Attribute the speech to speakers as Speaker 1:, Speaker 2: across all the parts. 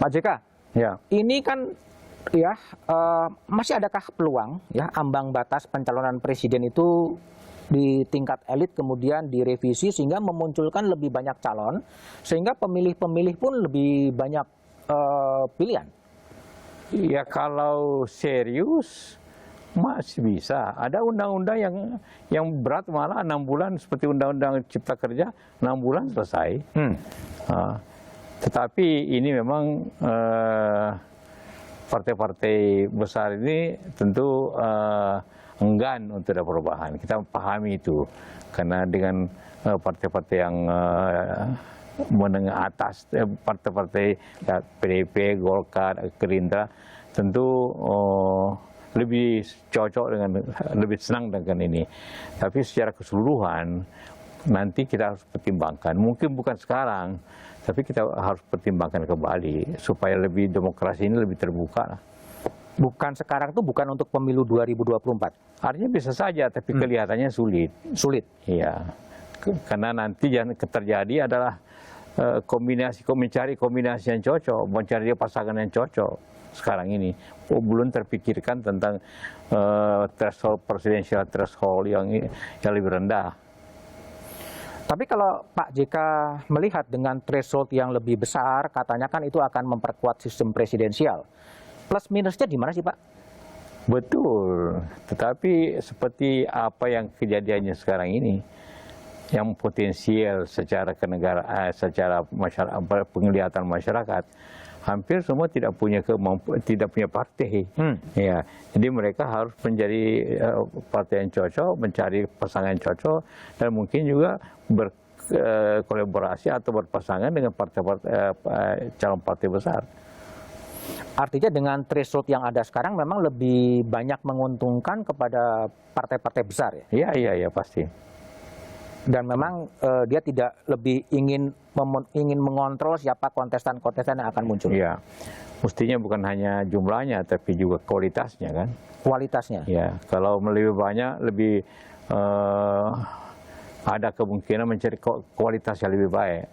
Speaker 1: Pak JK,
Speaker 2: Ya,
Speaker 1: ini kan ya masih adakah peluang ya ambang batas pencalonan presiden itu di tingkat elit kemudian direvisi sehingga memunculkan lebih banyak calon sehingga pemilih-pemilih pun lebih banyak pilihan?
Speaker 2: ya kalau serius masih bisa. Ada undang-undang yang berat malah 6 bulan seperti Undang-Undang Cipta Kerja 6 bulan selesai. Tetapi ini memang partai-partai besar ini tentu enggan untuk ada perubahan. Kita pahami itu karena dengan partai-partai yang menengah atas, partai-partai PDIP, Golkar, Gerindra tentu lebih cocok dengan, lebih senang dengan ini. Tapi secara keseluruhan nanti kita harus pertimbangkan. Mungkin bukan sekarang, tapi kita harus pertimbangkan kembali supaya lebih demokrasi ini lebih terbuka.
Speaker 1: Bukan sekarang tuh bukan untuk pemilu 2024.
Speaker 2: Artinya bisa saja, tapi kelihatannya sulit.
Speaker 1: Sulit.
Speaker 2: Iya, karena nanti yang terjadi adalah mencari kombinasi yang cocok, mencari pasangan yang cocok. Sekarang ini belum terpikirkan tentang threshold presidential threshold yang lebih rendah.
Speaker 1: Tapi kalau Pak JK melihat dengan threshold yang lebih besar, katanya kan itu akan memperkuat sistem presidensial. Plus minusnya di mana sih Pak?
Speaker 2: Betul, tetapi seperti apa yang kejadiannya sekarang ini, yang potensial secara kenegaraan, secara penglihatan masyarakat, hampir semua tidak punya partai. Ya, jadi mereka harus menjadi partai yang cocok, mencari pasangan yang cocok, dan mungkin juga berkolaborasi atau berpasangan dengan calon partai besar.
Speaker 1: Artinya dengan threshold yang ada sekarang memang lebih banyak menguntungkan kepada partai-partai besar ya?
Speaker 2: Iya pasti.
Speaker 1: Dan memang dia tidak lebih ingin mengontrol siapa kontestan-kontestan yang akan muncul.
Speaker 2: Iya, mestinya bukan hanya jumlahnya, tapi juga kualitasnya kan.
Speaker 1: Kualitasnya.
Speaker 2: Ya, kalau lebih banyak, lebih ada kemungkinan mencari kualitas yang lebih baik.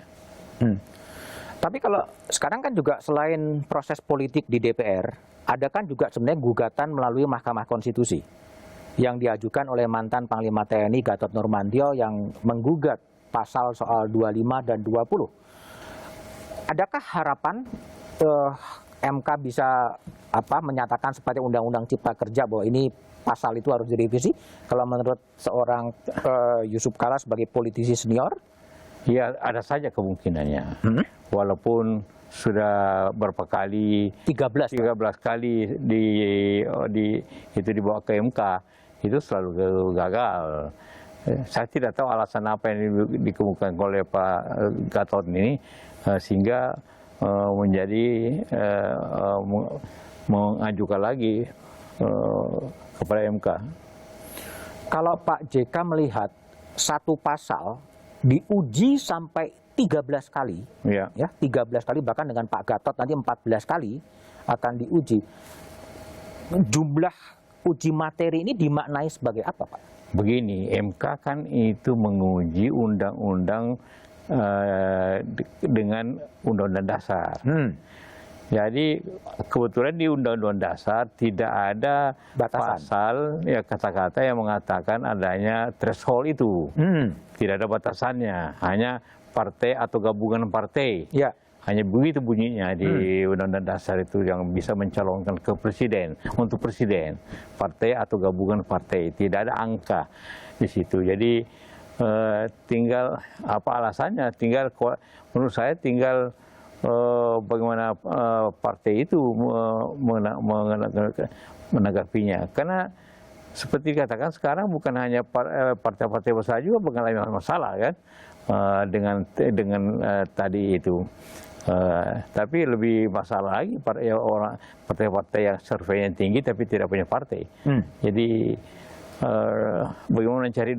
Speaker 1: Tapi kalau sekarang kan juga selain proses politik di DPR, ada kan juga sebenarnya gugatan melalui Mahkamah Konstitusi yang diajukan oleh mantan Panglima TNI Gatot Nurmantio yang menggugat pasal soal 25 dan 20. Adakah harapan MK bisa menyatakan seperti Undang-Undang Cipta Kerja bahwa ini pasal itu harus direvisi? Kalau menurut seorang Yusuf Kala sebagai politisi senior?
Speaker 2: Ya, ada saja kemungkinannya. Walaupun sudah berapa kali, 13 kali itu dibawa ke MK, itu selalu gagal. Saya tidak tahu alasan apa yang dikemukakan oleh Pak Gatot ini sehingga menjadi mengajukan lagi kepada MK.
Speaker 1: Kalau Pak JK melihat satu pasal diuji sampai 13 kali, ya 13 kali, bahkan dengan Pak Gatot nanti 14 kali akan diuji. Jumlah uji materi ini dimaknai sebagai apa, Pak?
Speaker 2: Begini, MK kan itu menguji undang-undang dengan undang-undang dasar. Jadi kebetulan di undang-undang dasar tidak ada pasal ya kata-kata yang mengatakan adanya threshold itu. Tidak ada batasannya, hanya partai atau gabungan partai.
Speaker 1: Ya.
Speaker 2: Hanya begitu bunyinya di undang-undang dasar itu yang bisa mencalonkan ke presiden, untuk presiden, partai atau gabungan partai. Tidak ada angka di situ. Jadi tinggal apa alasannya? Tinggal menurut saya tinggal bagaimana partai itu menanggapinya. Karena seperti dikatakan sekarang bukan hanya partai-partai besar juga mengalami masalah kan dengan tadi itu. Tapi lebih masalah lagi partai-partai yang surveinya tinggi tapi tidak punya partai. Jadi bagaimana mencari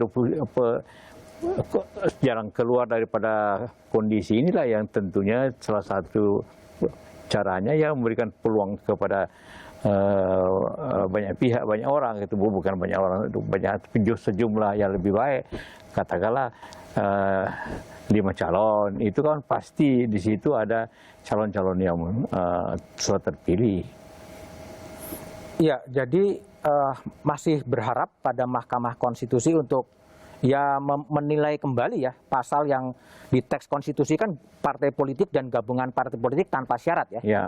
Speaker 2: jalan keluar daripada kondisi inilah yang tentunya salah satu caranya yang memberikan peluang kepada banyak pihak, banyak orang, itu bukan banyak orang, banyak sejumlah yang lebih baik, katakanlah 5 calon, itu kan pasti di situ ada calon-calon yang sudah terpilih.
Speaker 1: Iya, jadi masih berharap pada Mahkamah Konstitusi untuk ya menilai kembali ya pasal yang di teks konstitusi kan partai politik dan gabungan partai politik tanpa syarat ya.
Speaker 2: Ya,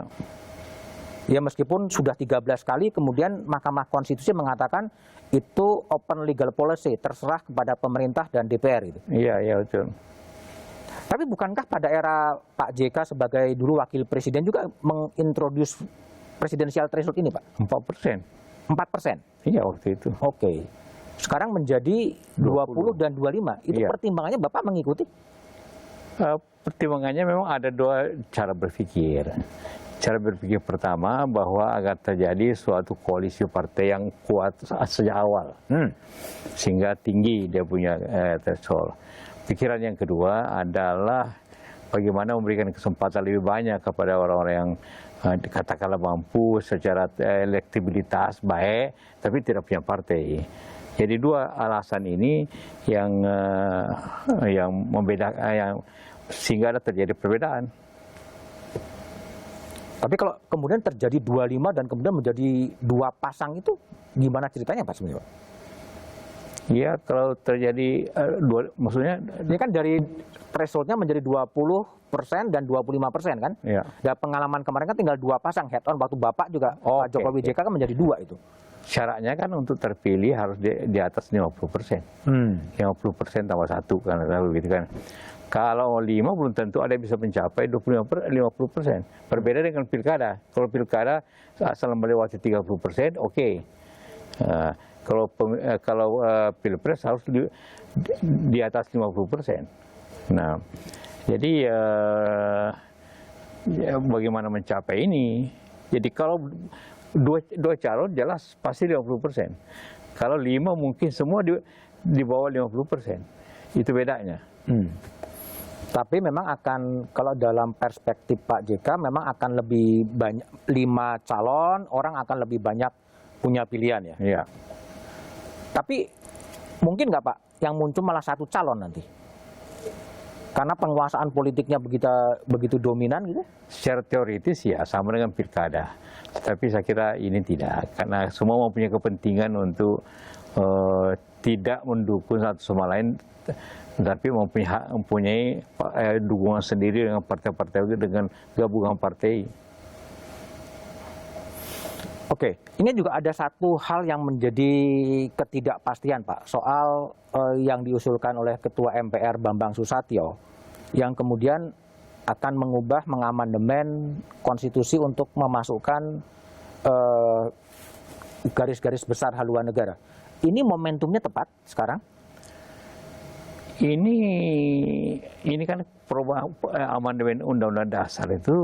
Speaker 1: Ya meskipun sudah 13 kali kemudian Mahkamah Konstitusi mengatakan itu open legal policy, terserah kepada pemerintah dan DPR itu.
Speaker 2: iya, iya betul.
Speaker 1: Tapi bukankah pada era Pak JK sebagai dulu wakil presiden juga mengintroduce presidensial threshold ini, Pak?
Speaker 2: 4%.
Speaker 1: 4%?
Speaker 2: Iya waktu itu.
Speaker 1: Oke. Sekarang menjadi 20 dan 25. Itu
Speaker 2: Iya.
Speaker 1: pertimbangannya Bapak mengikuti?
Speaker 2: Pertimbangannya memang ada 2 cara berpikir. Cara berpikir pertama bahwa agar terjadi suatu koalisi partai yang kuat sejak awal, sehingga tinggi dia punya threshold. Pikiran yang kedua adalah bagaimana memberikan kesempatan lebih banyak kepada orang-orang yang katakanlah mampu secara elektabilitas baik, tapi tidak punya partai. Jadi 2 alasan ini yang membedakan, sehingga ada terjadi perbedaan.
Speaker 1: Tapi kalau kemudian terjadi 25 dan kemudian menjadi 2 pasang itu gimana ceritanya Pak sebenarnya?
Speaker 2: Iya, kalau terjadi maksudnya
Speaker 1: Ini kan dari thresholdnya menjadi 20% dan 25% kan?
Speaker 2: ya.
Speaker 1: Dan pengalaman kemarin kan tinggal 2 pasang head on, waktu Bapak juga Pak
Speaker 2: Oke,
Speaker 1: Jokowi
Speaker 2: oke.
Speaker 1: JK kan menjadi 2 itu.
Speaker 2: Syaratnya kan untuk terpilih harus di atas 50%. 50% tambah 1 kan, begitu kan. Kalau 5 belum tentu ada yang bisa mencapai 50%. Berbeda dengan pilkada. Kalau pilkada asal melewati 30%, oke. Kalau pilpres harus di atas 50%. Nah, jadi ya bagaimana mencapai ini? Jadi kalau dua calon jelas pasti 50%. Kalau 5 mungkin semua di bawah 50%. Itu bedanya.
Speaker 1: Tapi memang akan, kalau dalam perspektif Pak JK, memang akan lebih banyak, 5 calon, orang akan lebih banyak punya pilihan ya.
Speaker 2: Iya.
Speaker 1: Tapi mungkin nggak Pak, yang muncul malah 1 calon nanti? Karena penguasaan politiknya begitu dominan gitu?
Speaker 2: Secara teoritis ya sama dengan pilkada. Tapi saya kira ini tidak. Karena semua mempunyai kepentingan untuk tidak mendukung satu sama lain, tapi mempunyai dukungan sendiri dengan partai-partai, dengan gabungan partai.
Speaker 1: Oke, ini juga ada satu hal yang menjadi ketidakpastian Pak, soal yang diusulkan oleh Ketua MPR Bambang Susatyo, yang kemudian akan mengamandemen konstitusi untuk memasukkan garis-garis besar haluan negara. Ini momentumnya tepat sekarang?
Speaker 2: Ini kan perubahan amandemen Undang-Undang Dasar itu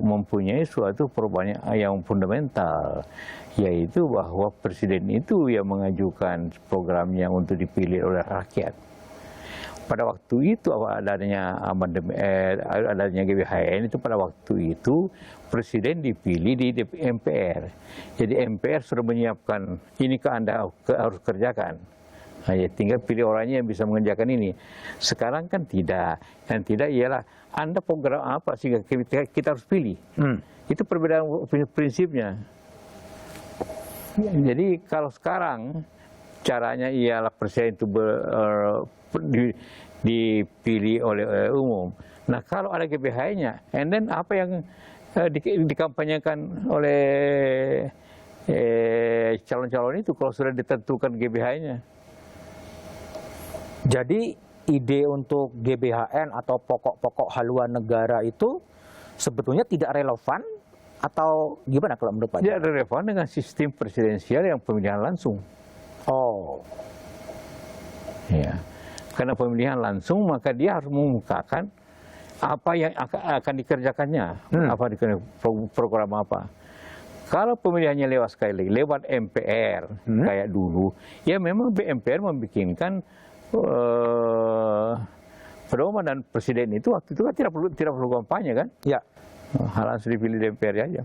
Speaker 2: mempunyai suatu perubahan yang fundamental, yaitu bahwa presiden itu yang mengajukan programnya untuk dipilih oleh rakyat. Pada waktu itu adanya amandemen, adanya GBHN itu, pada waktu itu presiden dipilih di MPR. Jadi MPR sudah menyiapkan ini ke Anda harus kerjakan. Nah, ya tinggal pilih orangnya yang bisa mengerjakan ini. Sekarang kan tidak. Yang tidak ialah Anda program apa sehingga kita harus pilih. Itu perbedaan prinsipnya. Jadi kalau sekarang caranya ialah presiden itu dipilih oleh umum. Nah kalau ada GBH-nya, and then apa yang dikampanyekan oleh calon-calon itu kalau sudah ditentukan GBH-nya.
Speaker 1: Jadi ide untuk GBHN atau pokok-pokok haluan negara itu sebetulnya tidak relevan atau gimana kalau menurut Pak?
Speaker 2: Tidak relevan dengan sistem presidensial yang pemilihan langsung.
Speaker 1: Oh,
Speaker 2: Ya, karena pemilihan langsung maka dia harus mengungkapkan apa yang akan dikerjakannya, apa program apa. Kalau pemilihannya lewat sekali lagi, lewat MPR kayak dulu, ya memang MPR membikinkan pedoman, dan presiden itu waktu itu kan tidak perlu kampanye kan?
Speaker 1: ya.
Speaker 2: Hal langsung dipilih DPR aja.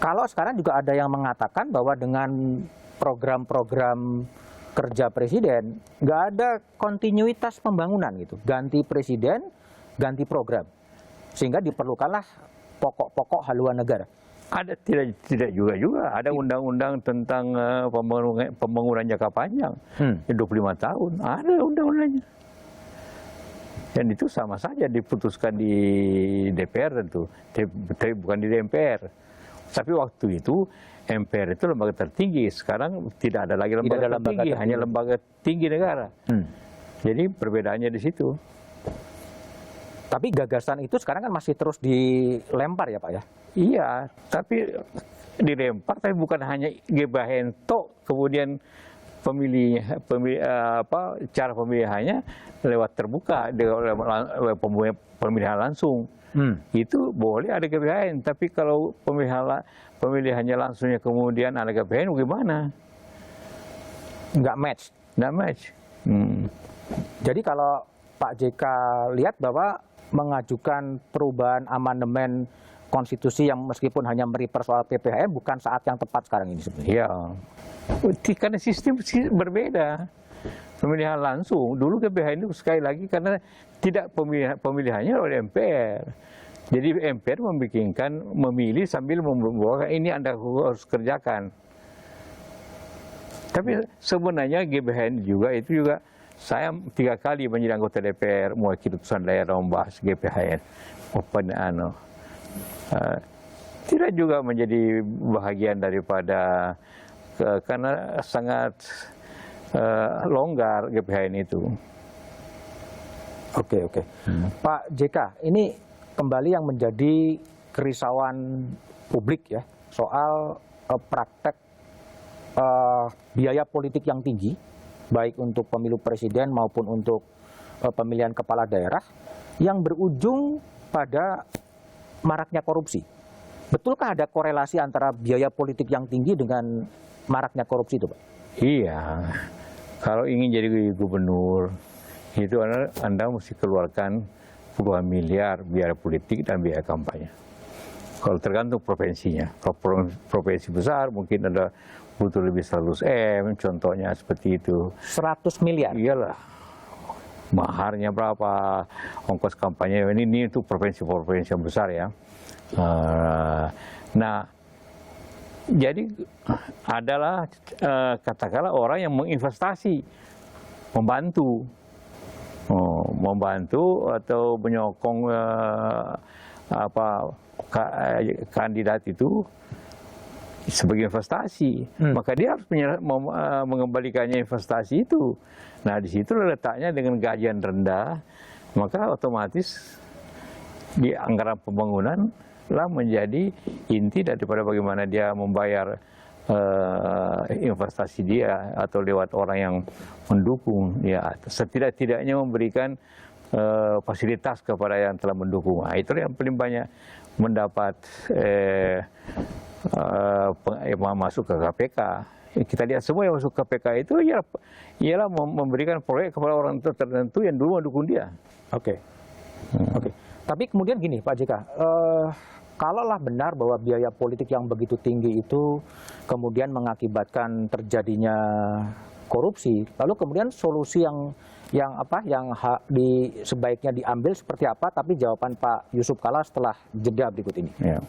Speaker 1: Kalau sekarang juga ada yang mengatakan bahwa dengan program-program kerja presiden, nggak ada kontinuitas pembangunan gitu. Ganti presiden, ganti program. Sehingga diperlukanlah pokok-pokok haluan negara.
Speaker 2: Ada tidak juga ada undang-undang tentang pembangunan jangka panjang 25 tahun, ada undang-undangnya. Dan itu sama saja diputuskan di DPR tentu, tapi bukan di MPR. Tapi waktu itu MPR itu lembaga tertinggi, sekarang tidak ada lagi lembaga tertinggi, hanya lembaga tinggi negara. Jadi perbedaannya di situ.
Speaker 1: Tapi gagasan itu sekarang kan masih terus dilempar ya Pak ya?
Speaker 2: Iya, tapi dilempar, tapi bukan hanya GBHN tok, kemudian cara pemilihannya lewat terbuka, lewat pemilihan langsung. Itu boleh ada GBHN, tapi kalau pemilihannya langsungnya kemudian ada GBHN, gimana?
Speaker 1: Nggak match.
Speaker 2: Nggak match.
Speaker 1: Jadi kalau Pak JK lihat bahwa mengajukan perubahan amandemen konstitusi yang meskipun hanya merefer soal PPHN bukan saat yang tepat sekarang ini sebenarnya.
Speaker 2: Iya. Karena sistem berbeda. Pemilihan langsung, dulu GBHN itu sekali lagi karena tidak pemilihannya oleh MPR. Jadi MPR memilih sambil membawakan ini Anda harus kerjakan. Tapi sebenarnya GBHN juga saya 3 kali menjadi anggota DPR mewakili utusan daerah membahas GBHN. Tidak juga menjadi bahagian daripada karena sangat longgar GBHN itu.
Speaker 1: Oke. Pak JK, ini kembali yang menjadi kerisauan publik ya soal praktek biaya politik yang tinggi, baik untuk pemilu presiden maupun untuk pemilihan kepala daerah, yang berujung pada maraknya korupsi. Betulkah ada korelasi antara biaya politik yang tinggi dengan maraknya korupsi itu, Pak?
Speaker 2: Iya. Kalau ingin jadi gubernur, itu Anda mesti keluarkan puluhan miliar biaya politik dan biaya kampanye. Kalau tergantung provinsinya. Kalau provinsi besar mungkin ada butuh lebih 100 M, contohnya seperti itu.
Speaker 1: 100 miliar?
Speaker 2: Iyalah. Maharnya berapa, ongkos kampanye, ini untuk provinsi-provinsi yang besar ya. Nah, jadi adalah katakanlah orang yang menginvestasi, membantu atau menyokong kandidat itu sebagai investasi, maka dia harus mengembalikannya investasi itu. Nah, di situ letaknya dengan gajian rendah, maka otomatis di anggaran pembangunan lah menjadi inti daripada bagaimana dia membayar investasi dia atau lewat orang yang mendukung ya, setidak-tidaknya memberikan fasilitas kepada yang telah mendukung. Nah, itu yang paling banyak mendapat masuk ke KPK. Kita lihat semua yang masuk ke KPK itu ialah memberikan proyek kepada orang tertentu yang dulu mendukung dia.
Speaker 1: Oke. Tapi kemudian gini Pak JK, kalaulah benar bahwa biaya politik yang begitu tinggi itu kemudian mengakibatkan terjadinya korupsi, lalu kemudian solusi yang sebaiknya diambil seperti apa? Tapi jawaban Pak Yusuf Kalla setelah jeda berikut ini.
Speaker 2: Ya.